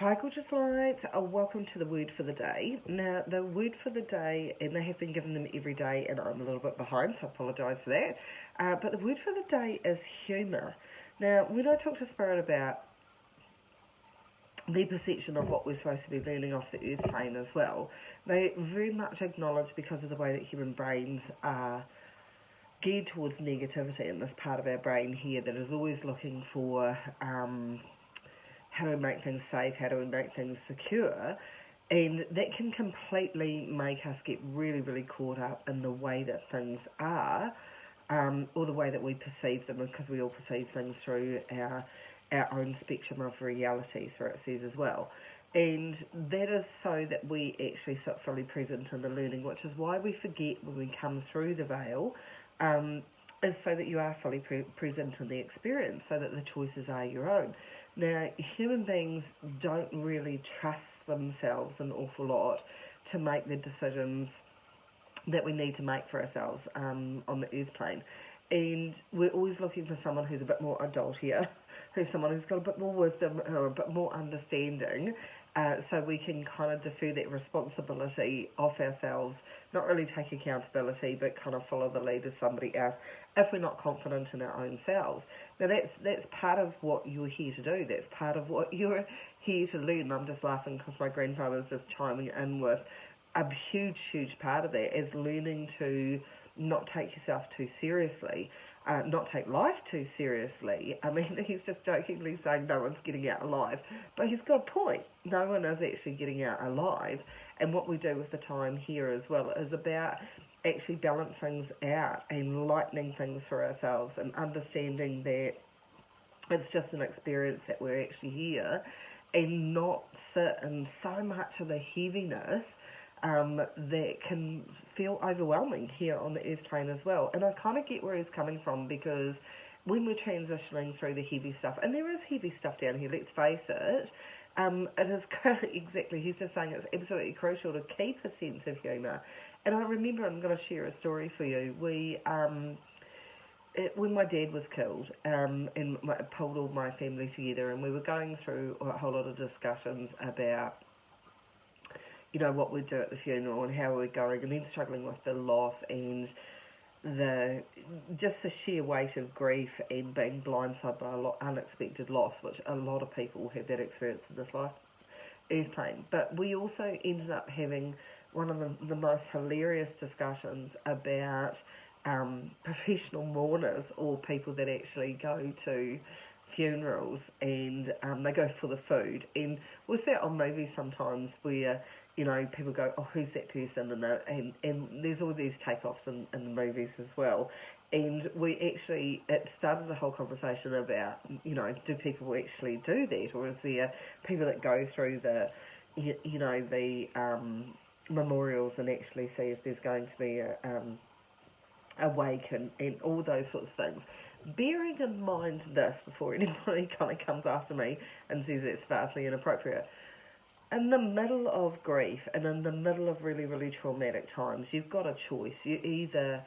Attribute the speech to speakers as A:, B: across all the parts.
A: Hi, gorgeous lights. Welcome to the word for the day. Now, the word for the day, and they have been given them every day, and I'm a little bit behind, so I apologise for that. But the word for the day is humour. Now, when I talk to Spirit about the perception of what we're supposed to be learning off the earth plane as well, they very much acknowledge because of the way that human brains are geared towards negativity in this part of our brain here that is always looking for how do we make things safe, how do we make things secure, and that can completely make us get really, really caught up in the way that things are, or the way that we perceive them, because we all perceive things through our own spectrum of reality, so it says as well. And that is so that we actually sit fully present in the learning, which is why we forget when we come through the veil, is so that you are fully present in the experience, so that the choices are your own. Now, human beings don't really trust themselves an awful lot to make the decisions that we need to make for ourselves on the earth plane. And we're always looking for someone who's a bit more adult here, who's someone who's got a bit more wisdom or a bit more understanding, so we can kind of defer that responsibility off ourselves, not really take accountability, but kind of follow the lead of somebody else if we're not confident in our own selves. Now that's part of what you're here to do. That's part of what you're here to learn. I'm just laughing because my grandfather's just chiming in with a huge part of that is learning to not take yourself too seriously, not take life too seriously. I mean, he's just jokingly saying no one's getting out alive, but he's got a point. No one is actually getting out alive, and what we do with the time here as well is about actually balance things out and lightening things for ourselves and understanding that it's just an experience that we're actually here and not sit in so much of the heaviness that can feel overwhelming here on the earth plane as well. And I kind of get where he's coming from, because when we're transitioning through the heavy stuff, and there is heavy stuff down here, let's face it, it is exactly, he's just saying it's absolutely crucial to keep a sense of humour. And I remember, I'm going to share a story for you. When my dad was killed, and I pulled all my family together, and we were going through a whole lot of discussions about what we'd do at the funeral and how we're going, and then struggling with the loss and the sheer weight of grief and being blindsided by a lot unexpected loss, which a lot of people have that experience in this life earth plane. But we also ended up having one of the most hilarious discussions about professional mourners, or people that actually go to funerals and they go for the food. And we'll see it on movies sometimes where people go, oh, who's that person? And there's all these takeoffs in the movies as well. And it started a whole conversation about, do people actually do that? Or is there people that go through the memorials and actually see if there's going to be a wake and all those sorts of things? Bearing in mind this before anybody kind of comes after me and says it's vastly inappropriate. In the middle of grief and in the middle of really, really traumatic times, you've got a choice. You either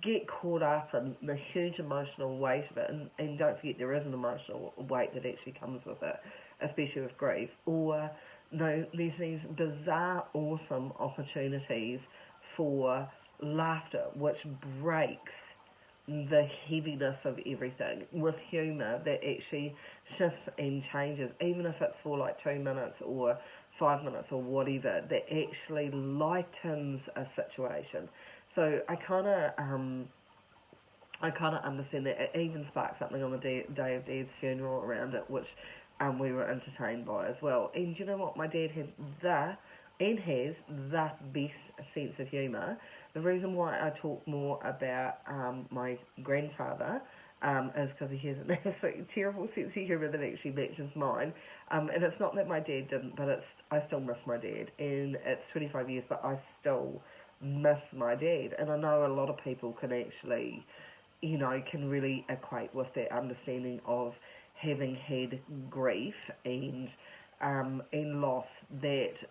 A: get caught up in the huge emotional weight of it, and don't forget there is an emotional weight that actually comes with it, especially with grief, or no, there's these bizarre, awesome opportunities for laughter, which breaks the heaviness of everything with humour that actually shifts and changes, even if it's for like 2 minutes or 5 minutes or whatever, that actually lightens a situation. So I kind of understand that. It even sparked something on the day of Dad's funeral around it, which we were entertained by as well. And you know what? My dad had has the best sense of humour. The reason why I talk more about my grandfather is because he has an absolutely terrible sense of humour that actually matches mine. And it's not that my dad didn't, but I still miss my dad. And it's 25 years, but I still miss my dad. And I know a lot of people can actually, can really equate with that understanding of having had grief and loss, that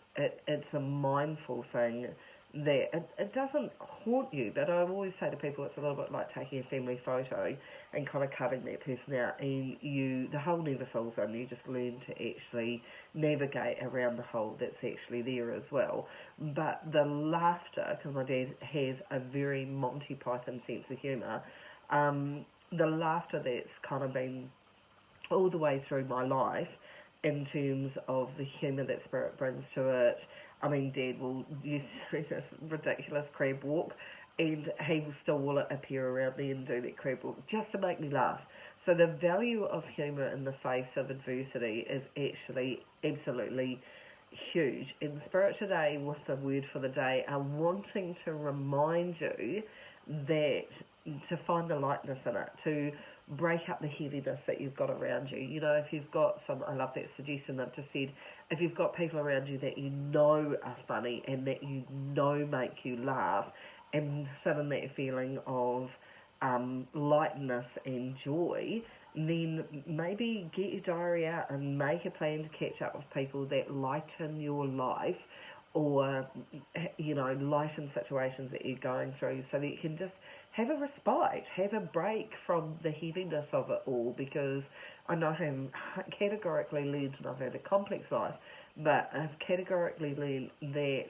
A: it's a mindful thing that it doesn't haunt you, but I always say to people it's a little bit like taking a family photo and kind of cutting that person out, and the hole never fills in. You just learn to actually navigate around the hole that's actually there as well. But the laughter, because my dad has a very Monty Python sense of humour, the laughter that's kind of been all the way through my life in terms of the humour that Spirit brings to it. I mean, Dad will use this ridiculous crab walk, and he will still appear around me and do that crab walk just to make me laugh. So the value of humour in the face of adversity is actually absolutely huge. In Spirit today, with the word for the day, are wanting to remind you that to find the lightness in it, to break up the heaviness that you've got around you. You know, if you've got I love that suggestion I've just said, if you've got people around you that you know are funny and that you know make you laugh, and sit in that feeling of lightness and joy, then maybe get your diary out and make a plan to catch up with people that lighten your life, or lighten situations that you're going through, so that you can just have a respite, have a break from the heaviness of it all. Because I know I'm categorically learned, and I've had a complex life, but I've categorically learned that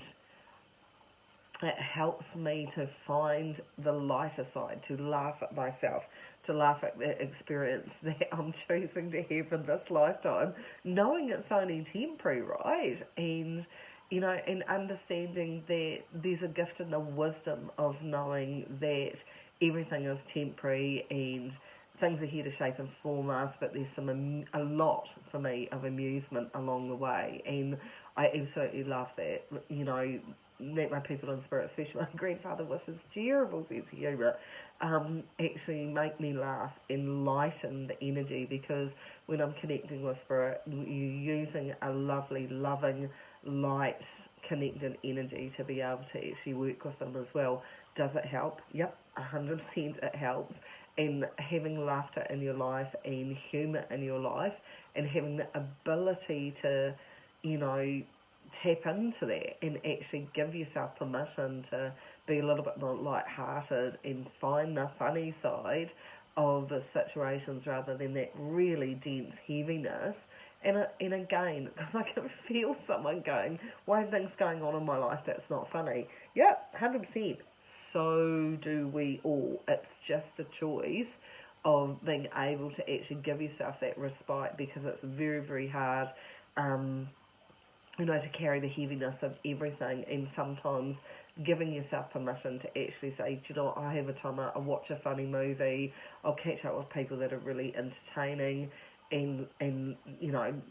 A: it helps me to find the lighter side, to laugh at myself, to laugh at the experience that I'm choosing to have in this lifetime, knowing it's only temporary, right? And understanding that there's a gift in the wisdom of knowing that everything is temporary and things are here to shape and form us, but there's a lot for me of amusement along the way. And I absolutely love that, that my people in Spirit, especially my grandfather with his terrible sense of humour, actually make me laugh and lighten the energy, because when I'm connecting with Spirit, you're using a lovely, loving, light, connected energy to be able to actually work with them as well. Does it help? Yep, 100% it helps. And having laughter in your life and humour in your life, and having the ability to, tap into that and actually give yourself permission to be a little bit more light-hearted and find the funny side of the situations rather than that really dense heaviness. And again, because I can feel someone going, why are things going on in my life that's not funny? Yep, 100%. So do we all. It's just a choice of being able to actually give yourself that respite, because it's very, very hard to carry the heaviness of everything, and sometimes giving yourself permission to actually say, do you know what, I have a time out, I'll watch a funny movie, I'll catch up with people that are really entertaining and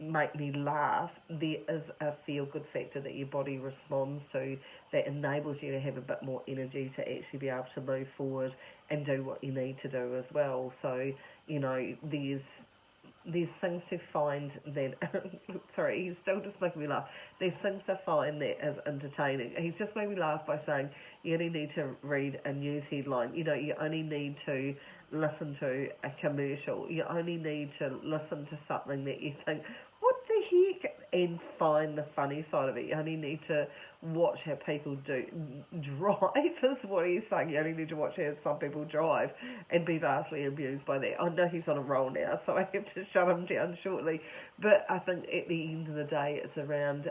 A: make me laugh. There is a feel-good factor that your body responds to that enables you to have a bit more energy to actually be able to move forward and do what you need to do as well. So, there's things to find that sorry, he's still just making me laugh. There's things to find that is entertaining. He's just made me laugh by saying you only need to read a news headline. You only need to listen to a commercial. You only need to listen to something that you think, what the heck, and find the funny side of it. You only need to watch how people drive is what he's saying. You only need to watch how some people drive and be vastly amused by that. I know he's on a roll now, so I have to shut him down shortly. But I think at the end of the day, it's around,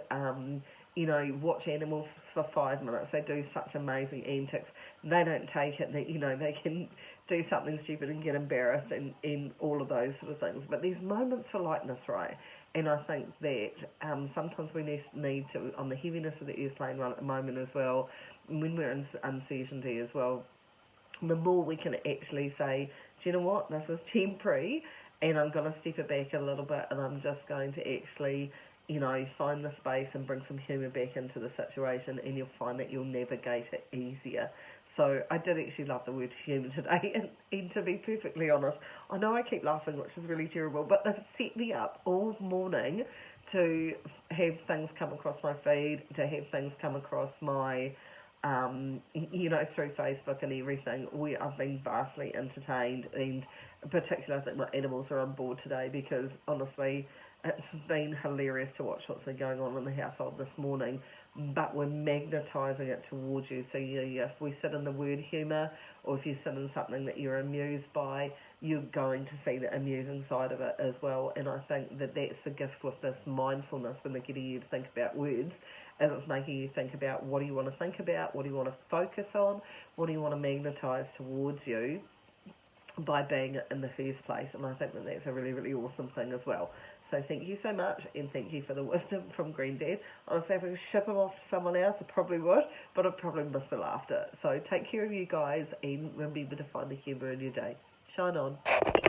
A: watch animals for 5 minutes. They do such amazing antics. They don't take it that, they can do something stupid and get embarrassed and all of those sort of things. But there's moments for lightness, right? And I think that sometimes we need to, on the heaviness of the earth plane run at the moment as well, when we're in uncertainty as well, the more we can actually say, do you know what, this is temporary, and I'm going to step it back a little bit, and I'm just going to actually, find the space and bring some humour back into the situation, and you'll find that you'll navigate it easier. So I did actually love the word humour today, and to be perfectly honest, I know I keep laughing, which is really terrible, but they've set me up all morning to have things come across my feed, to have things come across my, through Facebook and everything, where I've been vastly entertained, and in particular I think my animals are on board today, because honestly, It's been hilarious to watch what's been going on in the household this morning, but we're magnetising it towards you. So if we sit in the word humour, or if you sit in something that you're amused by, you're going to see the amusing side of it as well. And I think that that's the gift with this mindfulness when they're getting you to think about words, as it's making you think about what do you want to think about, what do you want to focus on, what do you want to magnetise towards you by being in the first place. And I think that that's a really, really awesome thing as well. So thank you so much, and thank you for the wisdom from Granddad. Honestly, if I could ship him off to someone else, I probably would, but I'd probably miss the laughter. So take care of you guys, and remember to find the humour in your day. Shine on.